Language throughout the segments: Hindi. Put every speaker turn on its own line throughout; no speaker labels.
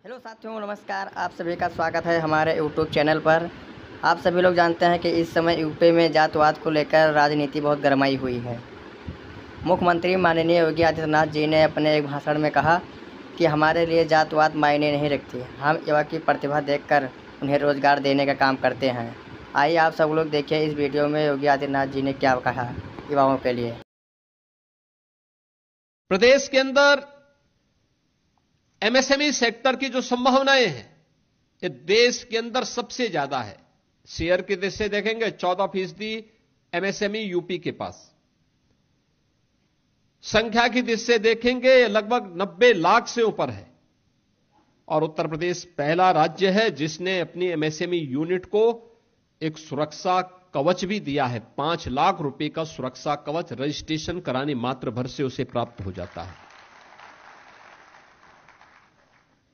हेलो साथियों, नमस्कार। आप सभी का स्वागत है हमारे यूट्यूब चैनल पर। आप सभी लोग जानते हैं कि इस समय यूपी में जातवाद को लेकर राजनीति बहुत गरमाई हुई है। मुख्यमंत्री माननीय योगी आदित्यनाथ जी ने अपने एक भाषण में कहा कि हमारे लिए जातवाद मायने नहीं रखती, हम युवा की प्रतिभा देखकर उन्हें रोजगार देने का काम करते हैं। आइए आप सब लोग देखिए इस वीडियो में योगी आदित्यनाथ जी ने क्या कहा युवाओं के लिए।
प्रदेश के अंदर एमएसएमई सेक्टर की जो संभावनाएं हैं ये देश के अंदर सबसे ज्यादा है। शेयर की दृष्टि से देखेंगे 14% एमएसएमई यूपी के पास, संख्या की दृष्टि से देखेंगे लगभग 90 लाख से ऊपर है। और उत्तर प्रदेश पहला राज्य है जिसने अपनी एमएसएमई यूनिट को एक सुरक्षा कवच भी दिया है। 5 लाख रुपए का सुरक्षा कवच रजिस्ट्रेशन कराने मात्र भर से उसे प्राप्त हो जाता है।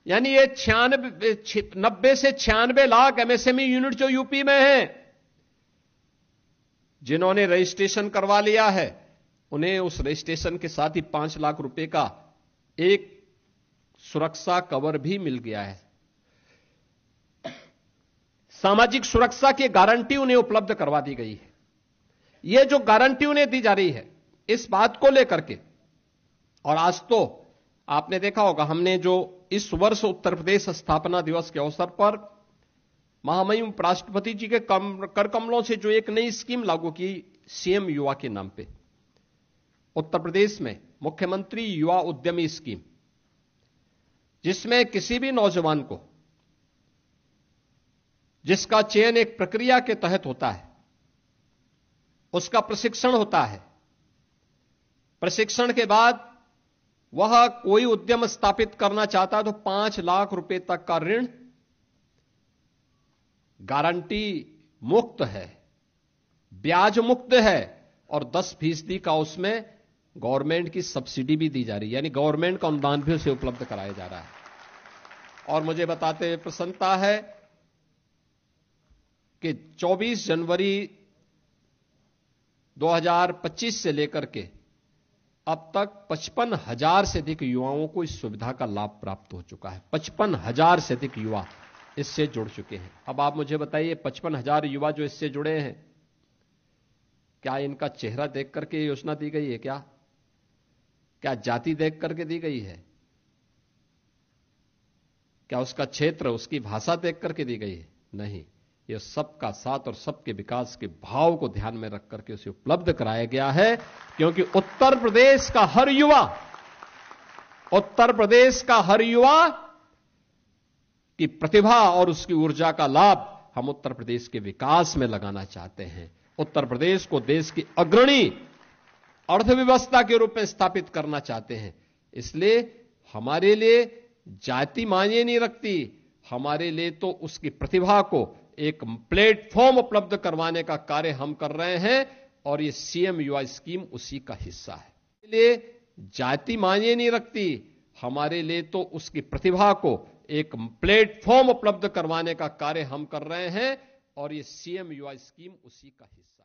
यानी ये 90 से 96 लाख एमएसएमई यूनिट जो यूपी में है, जिन्होंने रजिस्ट्रेशन करवा लिया है उन्हें उस रजिस्ट्रेशन के साथ ही 5 लाख रुपए का एक सुरक्षा कवर भी मिल गया है। सामाजिक सुरक्षा की गारंटी उन्हें उपलब्ध करवा दी गई है। यह जो गारंटी उन्हें दी जा रही है इस बात को लेकर के, और आज तो आपने देखा होगा हमने जो इस वर्ष उत्तर प्रदेश स्थापना दिवस के अवसर पर महामहिम राष्ट्रपति जी के कर कमलों से जो एक नई स्कीम लागू की सीएम युवा के नाम पे, उत्तर प्रदेश में मुख्यमंत्री युवा उद्यमी स्कीम, जिसमें किसी भी नौजवान को जिसका चयन एक प्रक्रिया के तहत होता है, उसका प्रशिक्षण होता है। प्रशिक्षण के बाद वह कोई उद्यम स्थापित करना चाहता है तो 5 लाख रुपए तक का ऋण गारंटी मुक्त है, ब्याज मुक्त है, और 10% का उसमें गवर्नमेंट की सब्सिडी भी दी जा रही है, यानी गवर्नमेंट का अनुदान भी उसे उपलब्ध कराया जा रहा है। और मुझे बताते हुए प्रसन्नता है कि 24 जनवरी 2025 से लेकर के अब तक 55,000 से अधिक युवाओं को इस सुविधा का लाभ प्राप्त हो चुका है। 55,000 से अधिक युवा इससे जुड़ चुके हैं। अब आप मुझे बताइए 55,000 युवा जो इससे जुड़े हैं, क्या इनका चेहरा देख करके योजना दी गई है? क्या जाति देख करके दी गई है? क्या उसका क्षेत्र, उसकी भाषा देख करके दी गई है? नहीं, यह सबका साथ और सबके विकास के भाव को ध्यान में रख करके उसे उपलब्ध कराया गया है। क्योंकि उत्तर प्रदेश का हर युवा की प्रतिभा और उसकी ऊर्जा का लाभ हम उत्तर प्रदेश के विकास में लगाना चाहते हैं। उत्तर प्रदेश को देश की अग्रणी अर्थव्यवस्था के रूप में स्थापित करना चाहते हैं। इसलिए हमारे लिए जाति मायने नहीं रखती, हमारे लिए तो उसकी प्रतिभा को एक प्लेटफॉर्म उपलब्ध करवाने का कार्य हम कर रहे हैं, और ये सीएम युवा स्कीम उसी का हिस्सा है। इसलिए जाति मायने नहीं रखती, हमारे लिए तो उसकी प्रतिभा को एक प्लेटफॉर्म उपलब्ध करवाने का कार्य हम कर रहे हैं, और ये सीएम युवा स्कीम उसी का हिस्सा है।